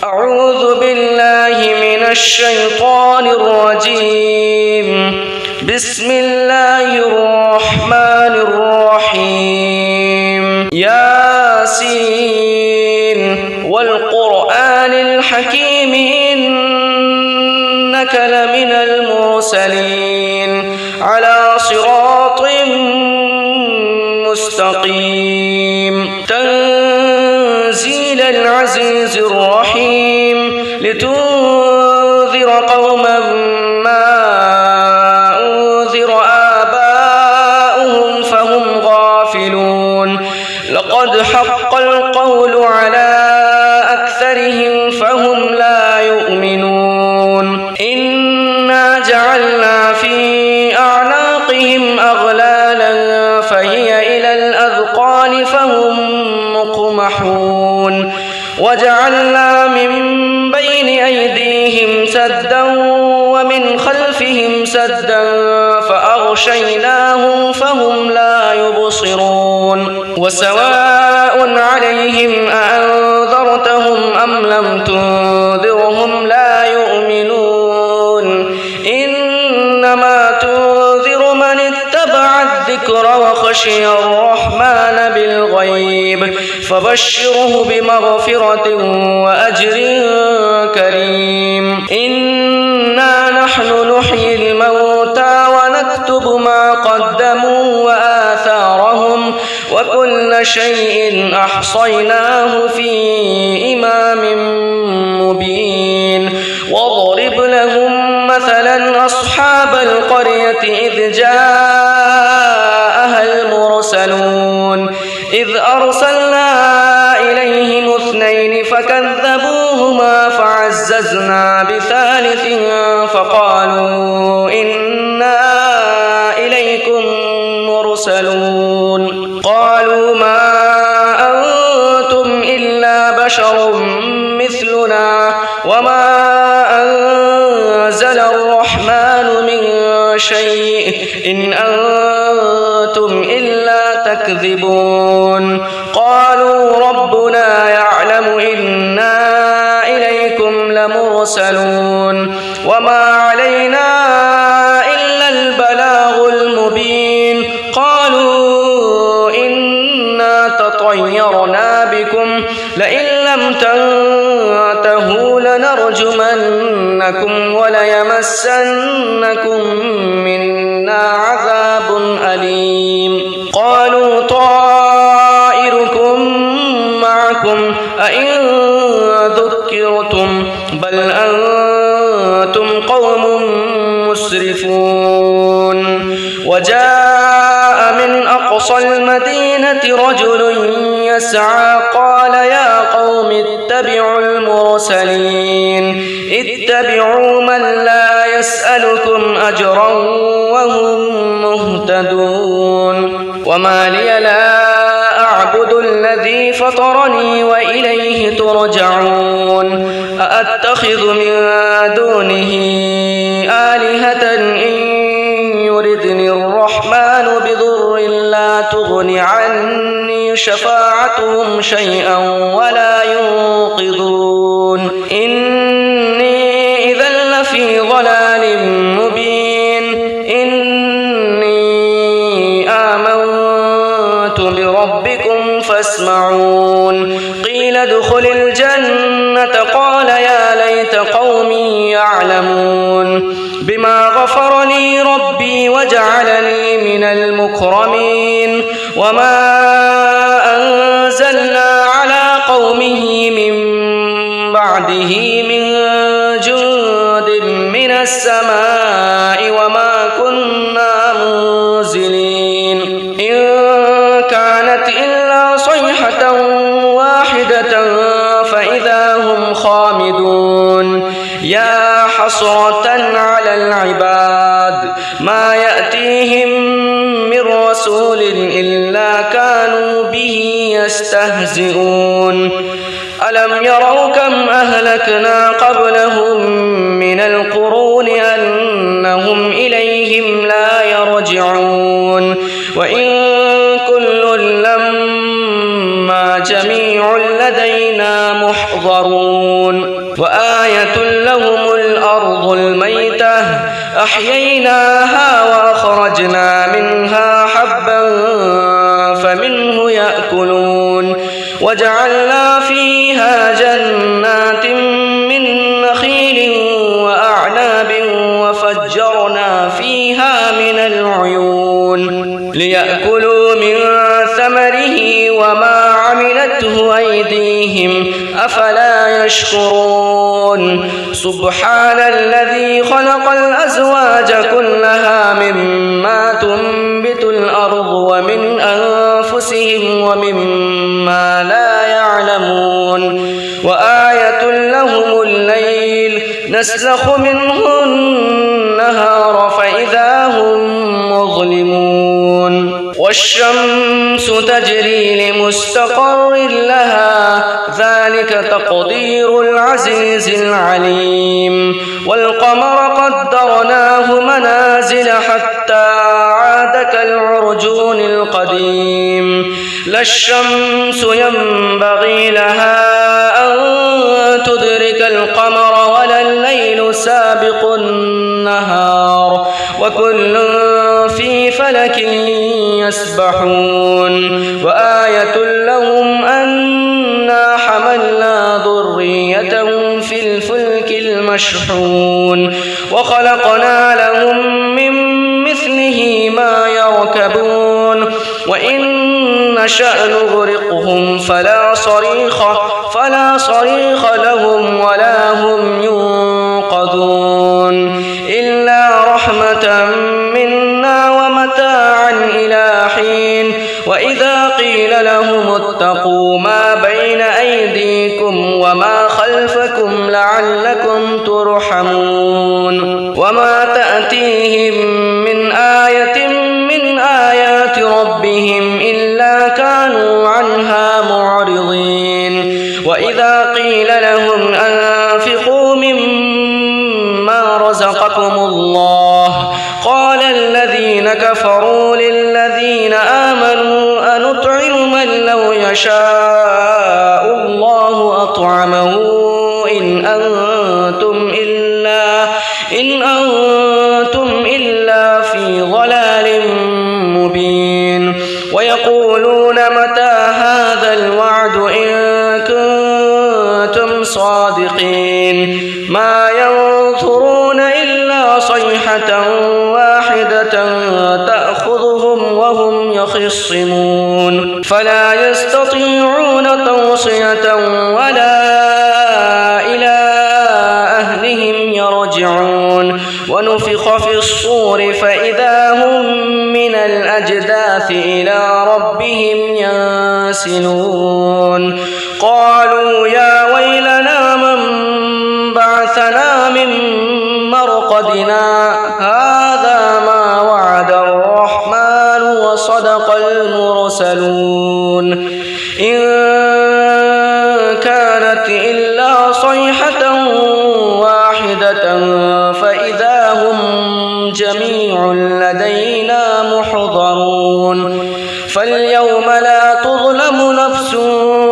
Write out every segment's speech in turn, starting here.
أعوذ بالله من الشيطان الرجيم. بسم الله الرحمن الرحيم. ياسين والقرآن الحكيم إنك لمن المرسلين على صراط مستقيم. تنزيل العزيز الرحيم لتنذر قوما ما أنذر آباؤهم فهم غافلون. لقد حق القول على أكثرهم فهم لا يؤمنون. إنا جعلنا في أعناقهم أغلالا فهي إلى الأذقان فهم مقمحون. وجعلنا من بين أيديهم سدا ومن خلفهم سدا فأغشيناهم فهم لا يبصرون. وسواء عليهم أأنذرتهم أم لم تنذرهم لا يؤمنون. إنما تنذر من اتبع الذكر وخشي الرحمن بالغيب فبشره بمغفرة وأجر كريم. إنا نحن نحيي الموتى ونكتب ما قدموا وآثارهم وكل شيء أحصيناه في إمام مبين. واضرب لهم مثلا أصحاب القرية إذ جاءها المرسلون إذ أرسلنا إليهم اثنين فكذبوهما فعززنا بثالث فقالوا إنا إليكم مرسلون. قالوا ما أنتم إلا بشر مثلنا وما أنزل الرحمن من شيء إن أنتم إلا تكذبون. قالوا ربنا يعلم إنا إليكم لمرسلون وما علينا إلا البلاغ المبين. قالوا إنا تطيرنا بكم لئن لم تنتهوا لنرجمنكم وليمسنكم منا عذاب أليم. قالوا طائركم معكم أئن ذكرتم بل أنتم قوم مسرفون. وجاء من أقصى المدينة رجل يسعى قال يا قوم اتبعوا المرسلين اتبعوا من لا يسألكم أجرا وهم مهتدون. وما لي لا أعبد الذي فطرني وإليه ترجعون. أأتخذ من دونه آلهة إن يردني الرحمن بضر لا تغن عني شفاعتهم شيئا ولا ينقذون. إني إذا لفي ضلال مبين. إني آمنت بربكم فاسمعون. قيل ادخل الجنة قال يا ليت قومي يعلمون بما غفر لي ربي وجعلني من المكرمين. وما أنزلنا على قومه من بعده من جند من السماء وما كنا منزلين. إن كانت إلا صيحة واحدة فإذا هم خامدون. يا حسرة على العباد ما يأتيهم من رسول إلا كانوا به يستهزئون. ألم يروا كم أهلكنا قبلهم من القرون أنهم إليهم لا يرجعون. وإن كل لما جميع لدينا محضرون. وآية لهم الأرض الميتة أحييناها وأخرجنا منها حبا فمنه يأكلون وجعلنا فيها جنات من نخيل وأعناب وفجرنا فيها من العيون ليأكلوا من ثمره وما عملته أيديهم أفلا يشكرون سبحان الذي خلق الأزواج كلها مما تنبت الأرض ومن أنفسهم ومما لا يعلمون وآية لهم الليل نسلخ منه النهار فإذا هم مظلمون والشمس تجري لمستقر لها ذلك تقدير العزيز العليم والقمر قدرناه منازل حتى عاد كالعرجون القديم لا الشمس ينبغي لها أن تدرك القمر ولا الليل سابق النهار وكل في فلك يسبحون وآية لهم أنا حملنا ذريتهم في الفلك المشحون وخلقنا لهم من مثله ما يركبون وإن نشأ نغرقهم فلا صريخ لهم ولا هم ينقذون إلا رحمة منا ومتاعا إلى حين وإذا قيل لهم اتقوا ما بين أيديكم وما خلفكم لعلكم ترحمون وما تأتيهم من آية من آيات ربهم إلا كانوا عنها معرضين وإذا قيل لهم أنفقوا مما رزقكم الله قال الذين كفروا للذين آمنوا أنطعم من لو يشاء الله أطعمه إن أنتم إلا في ضلال مبين ويقولون متى هذا الوعد إن كنتم صادقين ما ينظرون إلا صيحة واحدة تأخذهم وهم يخصمون فلا يستطيعون توصية ولا إلى أهلهم يرجعون ونفخ في الصور فإذا هم من الأجداث إلى ربهم ينسلون قالوا يا ويلنا من بعثنا من مرقدنا هذا ما وعد الرحمن وصدق المرسلون إن كانت إلا صيحة واحدة فإذا هم جميع لدينا محضرون فاليوم لا تظلم نفس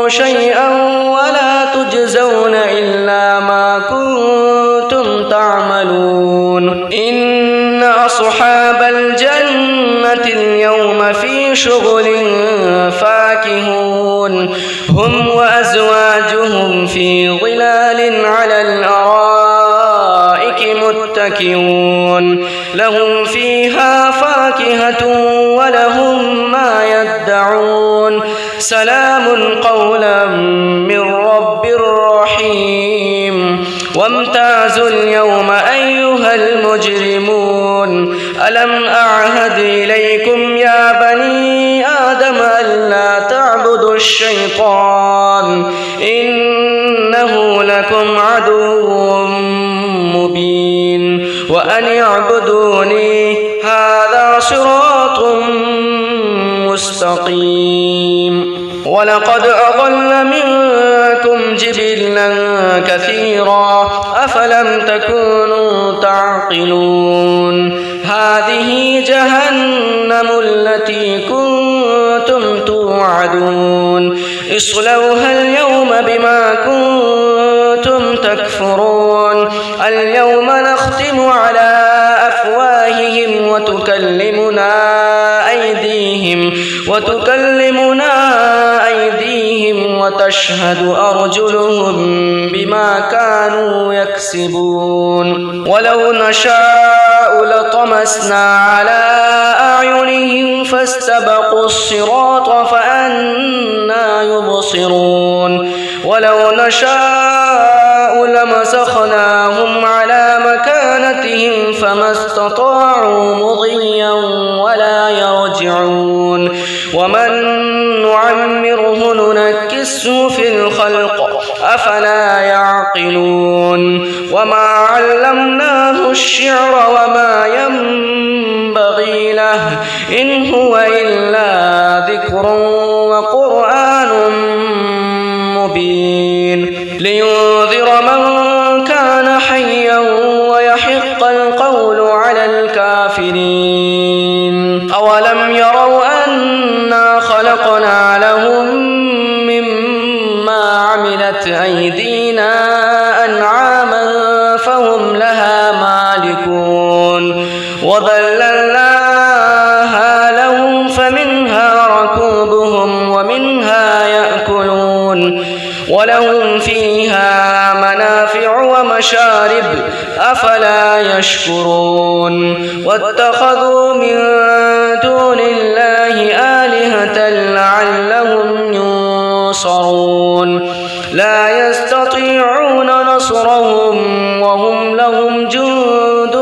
شيئا ولا تجزون إلا ما كنتم تعملون إن أصحاب الجنة اليوم في شغل فاكهون هم وأزواجهم في ظلال على الأرائك متكئون لهم فيها فاكهة ولهم ما يدعون سلام قولا من رب رحيم وامتازوا اليوم أيها المجرمون ألم أعهد إليكم يا بني آدم ألا تعبدوا الشيطان إنه لكم عدو مبين وأن اعبدوني هذا صراط مستقيم ولقد أضل منكم جبلا كثيرا أفلم تكونوا تعقلون هذه جهنم التي كنتم توعدون اصلوها اليوم بما كنتم تكفرون اليوم نختم على أفواههم وتكلمنا أيديهم وتشهد أرجلهم بما كانوا يكسبون ولو نشاء لطمسنا على أعينهم فاستبقوا الصراط فأنى يبصرون ولو نشاء لمسخناهم على مكانتهم فما استطاعوا مضيا ولا يرجعون ومن نعمره ننكسه في الخلق أفلا يعقلون وما علمناه الشعر وما ينبغي له إن هو إلا ذكر وقرآن مبين لينذر من كان حيا ويحق القول على الكافرين أولم يروا أنا خلقنا لهم مما عملت أيدينا أنعاما فهم لها مالكون وذللناها لهم فمنها ركوبهم ومنها يأكلون ولهم فيها منافع ومشارب أفلا يشكرون واتخذوا من دون الله آلهة لعلهم ينصرون لا يستطيعون نصرهم وهم لهم جند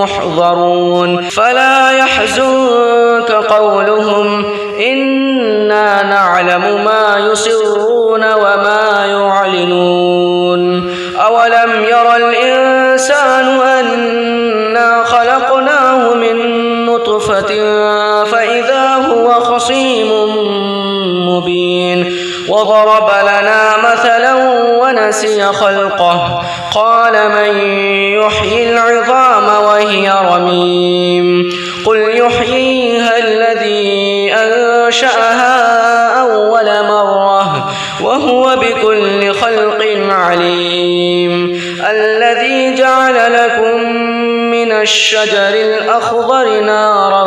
محضرون فلا يحزنك قولهم إنا نعلم ما يسرون وما يعلنون أولم ير الإنسان أنا خلقناه من نطفة فإذا هو خصيم مبين وضرب لنا مثلا ونسي خلقه قال من يحيي العظام وهي رميم قل يحييها الذي أنشأها أول مرة وهو بكل خلق عليم الذي جعل لكم من الشجر الأخضر نارا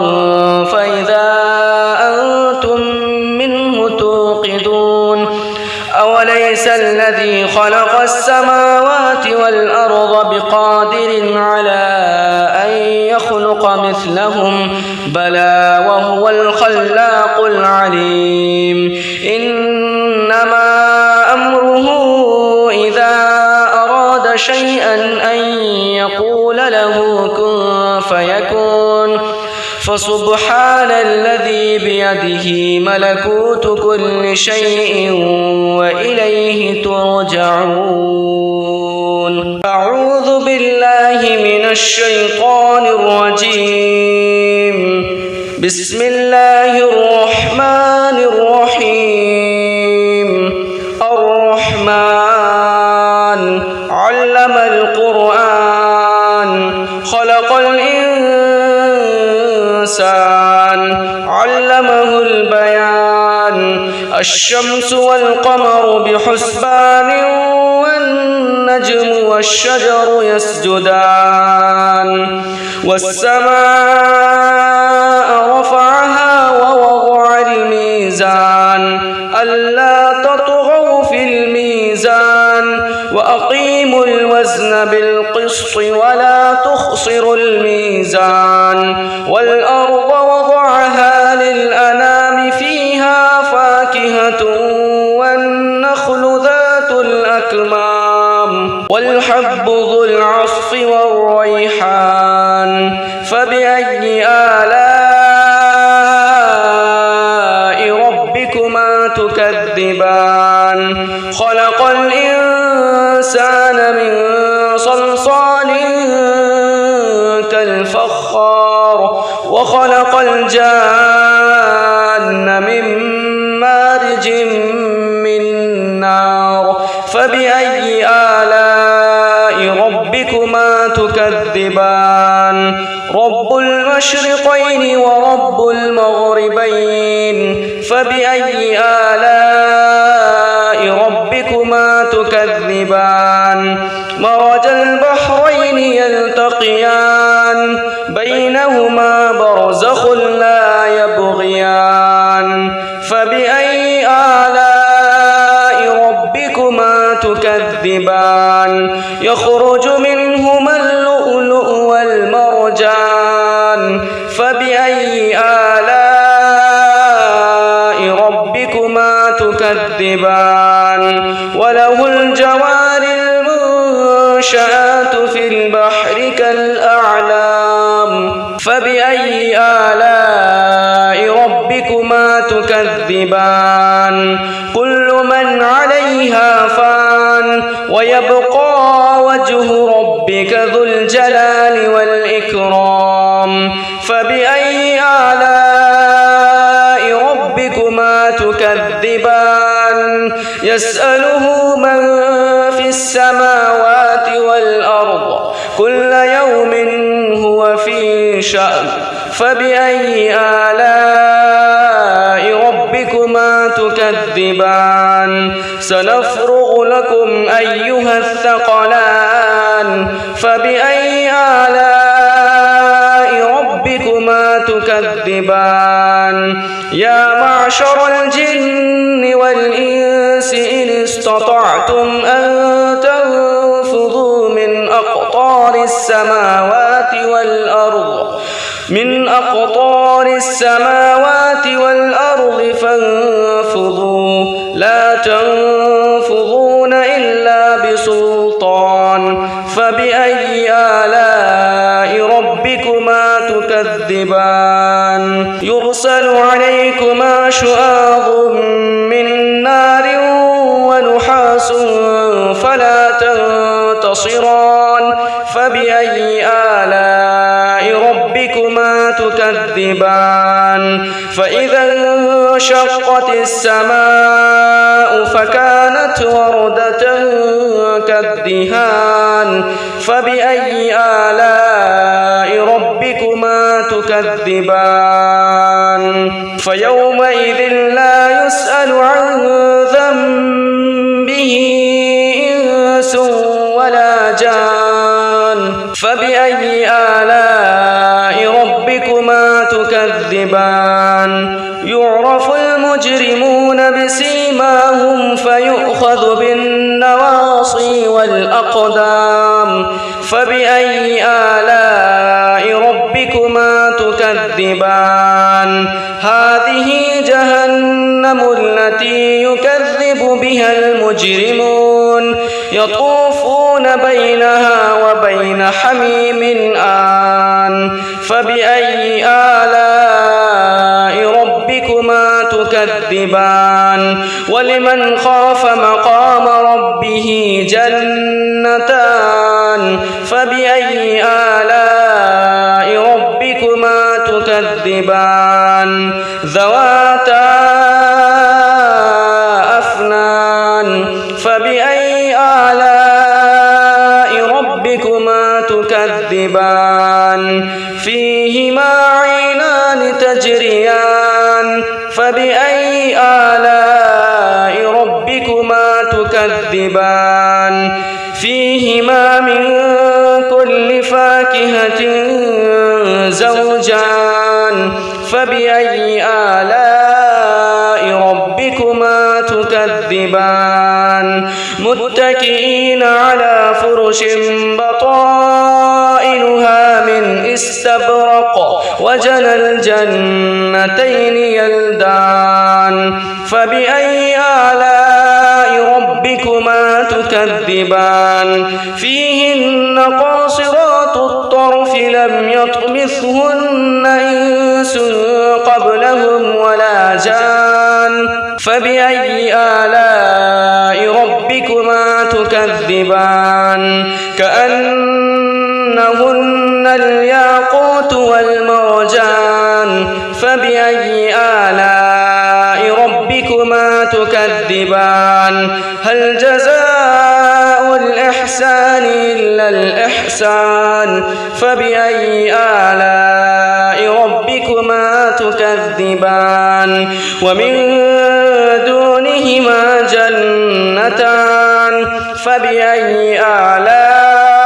فإذا أنتم منه توقدون أوليس الذي خلق السماوات والأرض بقادر على أن يخلق مثلهم بلى وهو الخلاق العليم إنما أمره إذا أراد شيئا أن يقول له كن فيكون فسبحان الذي بيده ملكوت كل شيء وإليه ترجعون أعوذ بالله من الشيطان الرجيم بسم الله الرحمن الرحيم الرحمن علم القرآن خلق الإنسان علمه البيان الشمس والقمر بحسبان والنجم والشجر يسجدان والسماء رفعها ووضع الميزان ألا تطغوا في الميزان وأقيموا الوزن بالقسط ولا تخسروا الميزان والأرض وضعها للأنام فيها فاكهة والنخل ذات الأكمام والحب ذو العصف والريحان فبأي آلاء ربكما تكذبان خلق الإنسان من صلصال كالفخار وخلق الجان من مارج من نار فبأي آلاء ربكما تكذبان رب المشرقين ورب المغربين فبأي آلاء ربكما تكذبان مرج البحرين يلتقيان بينهما برزخ لا يبغيان فبأي آلاء ربكما تكذبان يخرج منهما اللؤلؤ والمرجان فبأي آلاء ربكما تكذبان وله الجوار المنشآت في البحر كالأعلام فبأي آلاء ربكما تكذبان كل من عليها فان ويبقى وجه ربك ذو الجلال والإكرام فبأي آلاء ربكما تكذبان يسأله من في السماوات والأرض كل يوم هو في شأن فبأي آلاء ربكما تكذبان سنفرغ لكم أيها الثقلان فبأي آلاء ربكما تكذبان يا معشر الجن والإنس إن استطعتم أن تنفذوا من أقطار السماوات والأرض فانفذوا لا تنفذون إلا بسلطان فبأي آلاء ربكما تكذبان يرسل عليكما شواظ من نار ونحاس فلا تنتصران فبأي آلاء ربكما تكذبان فإذا انشقت السماء فكانت وردة كالدهان فبأي آلاء ربكما تكذبان فيومئذ لا يسأل عن ذنبه إنس ولا جان فبأي آلاء ربكما تكذبان يعرف المجرمون بسيماهم فيؤخذ بالنواصي والأقدام فبأي آلاء ربكما تكذبان هذه جهنم التي يكذب بها المجرمون يطوفون بينها وبين حميم آن فبأي آلاء ربكما تكذبان ولمن خاف مقام ربه جنتان فبأي آلاء ربكما تكذبان ذواتا أفنان فبأي آلاء ربكما تكذبان فيهما عينان تجريان فبأي آلاء ربكما تكذبان فيهما من كل فاكهة زوجان فبأي آلاء ربكما تكذبان متكئين على فرش بطائنها من استبرق وجنى الجنتين يلدان فبأي آلاء ربكما تكذبان فيهن قاصرات الطرف لم يطمثهن إنس قبلهم ولا جان فبأي آلاء ربكما تكذبان كأنهن الياقوت والمرجان فبأي آلاء ربكما تكذبان هل جزاء الإحسان إلا الإحسان فبأي آلاء ربكما تكذبان ومن دونهما جنتان فبأي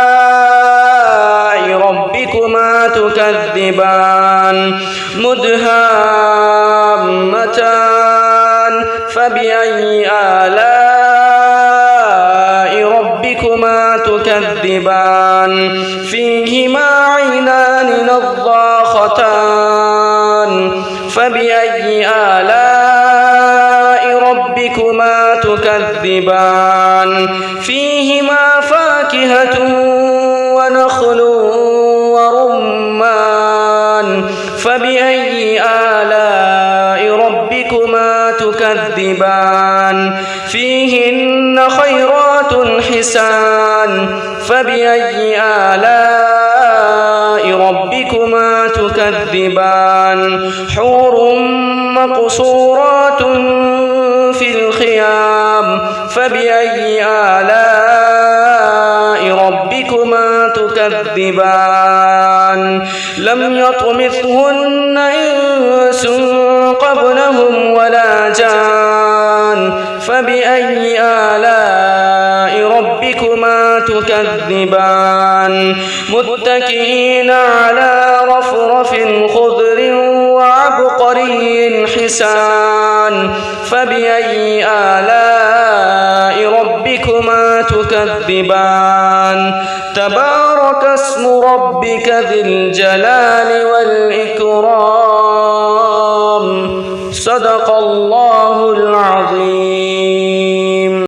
آلاء ربكما تكذبان مدهامتان فبأي آلاء ربكما تكذبان فيهما عينان نضاختان فبأي آلاء ربكما تكذبان فيهما فاكهة ونخل ورمان فبأي آلاء ربكما تكذبان فيهن خيرات حسان فبأي آلاء ربكما تكذبان حور مقصورات في الخيام فبأي آلاء ربكما تكذبان لم يطمثهن إنس قبلهم ولا جان فبأي آلاء ربكما تكذبان متكئين على رفرف خضر وعبقري حسان فبأي آلاء ربكما تكذبان تبارك اسم ربك ذي الجلال والإكرام صدق الله العظيم.